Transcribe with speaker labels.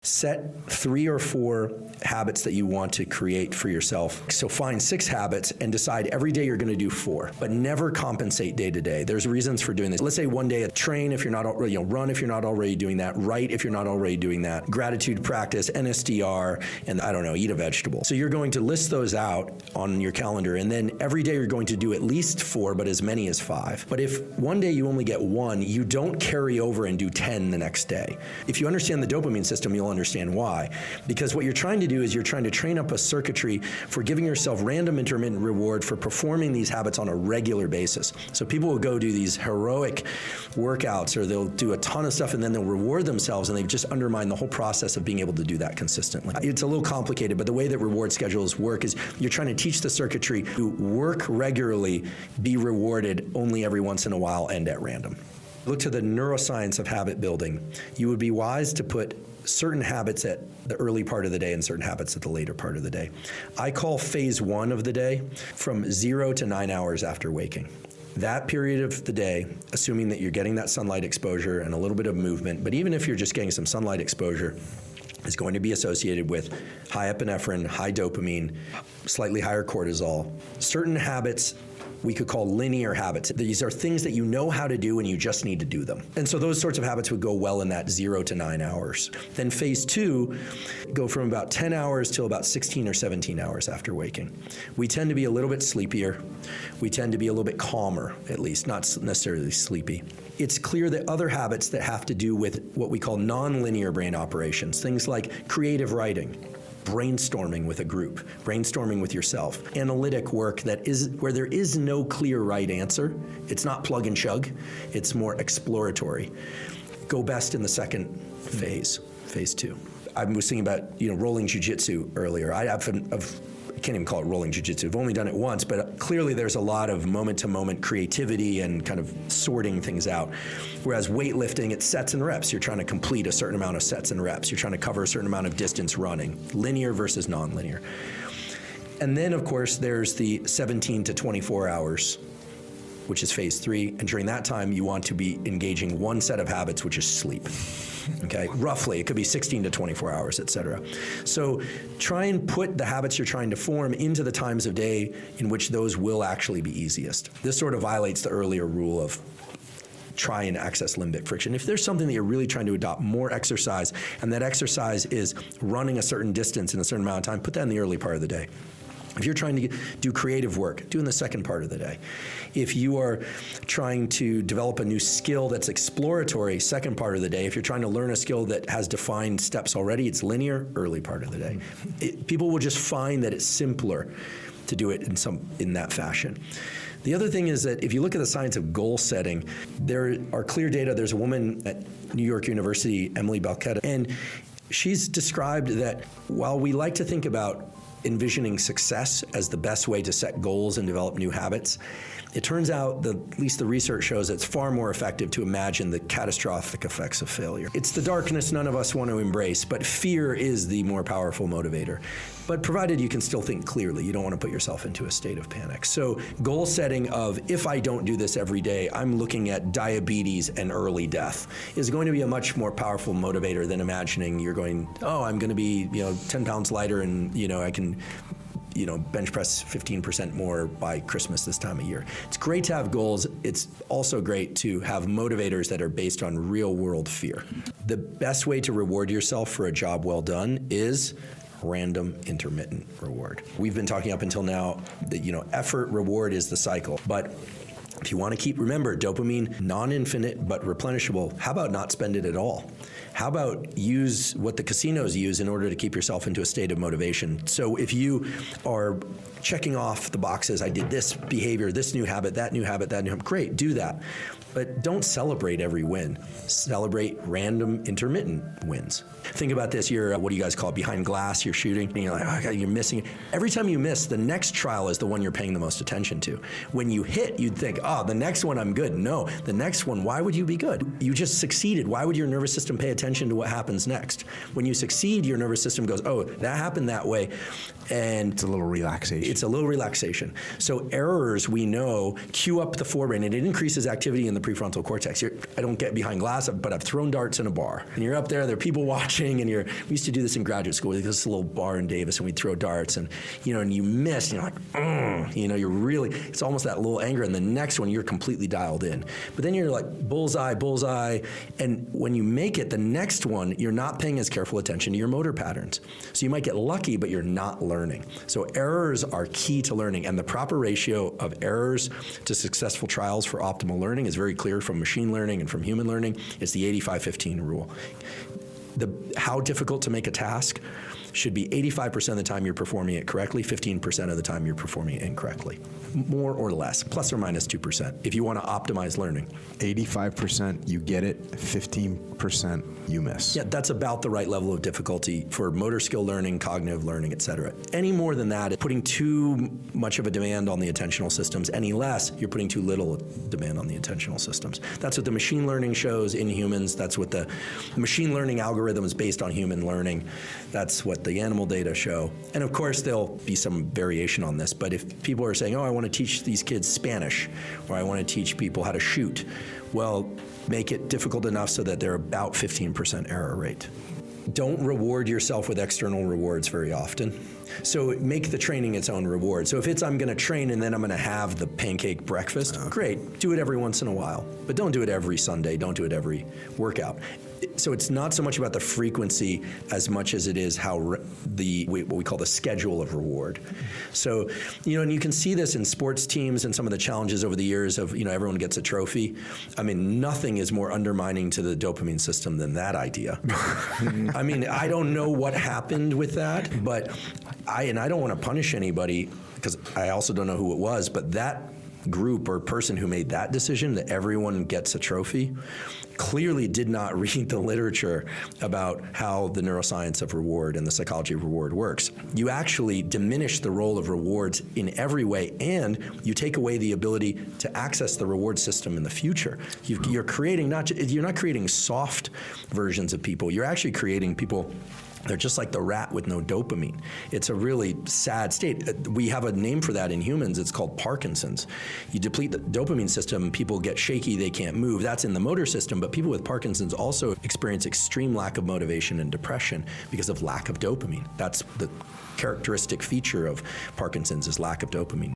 Speaker 1: Set 3 or 4 habits that you want to create for yourself. So find 6 habits and decide every day you're going to do 4, but never compensate day to day. There's reasons for doing this. Let's say one day train if you're not already, run if you're not already doing that, write if you're not already doing that, gratitude practice, NSDR, and eat a vegetable. So you're going to list those out on your calendar, and then every day you're going to do at least 4, but as many as 5. But if one day you only get 1, you don't carry over and do 10 the next day. If you understand the dopamine system, you'll understand why. Because what you're trying to do is you're trying to train up a circuitry for giving yourself random intermittent reward for performing these habits on a regular basis. So people will go do these heroic workouts, or they'll do a ton of stuff and then they'll reward themselves, and they've just undermined the whole process of being able to do that consistently. It's a little complicated, but the way that reward schedules work is you're trying to teach the circuitry to work regularly, be rewarded only every once in a while and at random. Look to the neuroscience of habit building. You would be wise to put certain habits at the early part of the day and certain habits at the later part of the day. I call phase 1 of the day from 0 to 9 hours after waking. That period of the day, assuming that you're getting that sunlight exposure and a little bit of movement, but even if you're just getting some sunlight exposure, is going to be associated with high epinephrine, high dopamine, slightly higher cortisol. Certain habits we could call linear habits. These are things that you know how to do and you just need to do them. And so those sorts of habits would go well in that 0 to 9 hours. Then phase 2, go from about 10 hours till about 16 or 17 hours after waking. We tend to be a little bit sleepier. We tend to be a little bit calmer, at least, not necessarily sleepy. It's clear that other habits that have to do with what we call nonlinear brain operations, things like creative writing, brainstorming with a group, brainstorming with yourself, analytic work that is where there is no clear right answer. It's not plug and chug, it's more exploratory. Go best in the second phase 2. I was thinking about rolling jiu-jitsu earlier. I can't even call it rolling jiu-jitsu. I've only done it once, but clearly there's a lot of moment-to-moment creativity and kind of sorting things out. Whereas weightlifting, it's sets and reps. You're trying to complete a certain amount of sets and reps. You're trying to cover a certain amount of distance running, linear versus non-linear. And then, of course, there's the 17 to 24 hours, which is phase 3. And during that time, you want to be engaging one set of habits, which is sleep. Okay, roughly, it could be 16 to 24 hours, et cetera. So try and put the habits you're trying to form into the times of day in which those will actually be easiest. This sort of violates the earlier rule of try and access limbic friction. If there's something that you're really trying to adopt, more exercise, and that exercise is running a certain distance in a certain amount of time, put that in the early part of the day. If you're trying to do creative work, do in the second part of the day. If you are trying to develop a new skill that's exploratory, second part of the day. If you're trying to learn a skill that has defined steps already, it's linear, early part of the day. People will just find that it's simpler to do it in that fashion. The other thing is that if you look at the science of goal setting, there are clear data. There's a woman at New York University, Emily Balketta, and she's described that while we like to think about envisioning success as the best way to set goals and develop new habits, it turns out that at least the research shows it's far more effective to imagine the catastrophic effects of failure. It's the darkness none of us want to embrace, but fear is the more powerful motivator. But provided you can still think clearly, you don't want to put yourself into a state of panic. So goal setting of, if I don't do this every day, I'm looking at diabetes and early death, is going to be a much more powerful motivator than imagining you're going, I'm going to be 10 pounds lighter and I can bench press 15% more by Christmas this time of year. It's great to have goals. It's also great to have motivators that are based on real world fear. The best way to reward yourself for a job well done is random intermittent reward. We've been talking up until now that effort reward is the cycle, but if you want to remember, dopamine, non-infinite but replenishable, how about not spend it at all? How about use what the casinos use in order to keep yourself into a state of motivation? So if you are checking off the boxes, I did this behavior, this new habit, that new habit, great, do that. But don't celebrate every win. Celebrate random intermittent wins. Think about this, you're, what do you guys call it, behind glass, you're shooting, and you're like, oh God, you're missing. Every time you miss, the next trial is the one you're paying the most attention to. When you hit, you'd think, oh, the next one I'm good. No, the next one, why would you be good? You just succeeded. Why would your nervous system pay attention to what happens next? When you succeed, your nervous system goes, oh, that happened that way. And
Speaker 2: it's a little relaxation.
Speaker 1: It's a little relaxation. So errors, we know, cue up the forebrain, and it increases activity in the prefrontal cortex. I don't get behind glass, but I've thrown darts in a bar. And you're up there are people watching, and we used to do this in graduate school. There's this little bar in Davis, and we'd throw darts, and and you miss, and you're like, you're really, it's almost that little anger, and the next one, you're completely dialed in. But then you're like, bullseye, bullseye, and when you make it, the next one, you're not paying as careful attention to your motor patterns. So you might get lucky, but you're not learning. So errors are key to learning, and the proper ratio of errors to successful trials for optimal learning is very clear from machine learning and from human learning. It's the 85-15 rule. How difficult to make a task should be 85% of the time you're performing it correctly, 15% of the time you're performing it incorrectly. More or less, plus or minus 2%, if you want to optimize learning.
Speaker 2: 85% you get it, 15% you miss.
Speaker 1: Yeah, that's about the right level of difficulty for motor skill learning, cognitive learning, et cetera. Any more than that, putting too much of a demand on the attentional systems. Any less, you're putting too little demand on the attentional systems. That's what the machine learning shows in humans. That's what the machine learning algorithms based on human learning. That's what the animal data show. And of course, there'll be some variation on this, but if people are saying, oh, I want to teach these kids Spanish, or I want to teach people how to shoot, well, make it difficult enough so that they're about 15% error rate. Don't reward yourself with external rewards very often. So make the training its own reward. So if it's I'm going to train and then I'm going to have the pancake breakfast, great, do it every once in a while. But don't do it every Sunday, don't do it every workout. So it's not so much about the frequency as much as it is how what we call the schedule of reward. So, and you can see this in sports teams and some of the challenges over the years of, everyone gets a trophy. I mean, nothing is more undermining to the dopamine system than that idea. I mean, I don't know what happened with that, but I don't want to punish anybody because I also don't know who it was, but that group or person who made that decision that everyone gets a trophy clearly did not read the literature about how the neuroscience of reward and the psychology of reward works. You actually diminish the role of rewards in every way, and you take away the ability to access the reward system in the future. You're creating you're not creating soft versions of people. You're actually creating people. They're just like the rat with no dopamine. It's a really sad state. We have a name for that in humans. It's called Parkinson's. You deplete the dopamine system, people get shaky, they can't move. That's in the motor system, but people with Parkinson's also experience extreme lack of motivation and depression because of lack of dopamine. That's the characteristic feature of Parkinson's is lack of dopamine.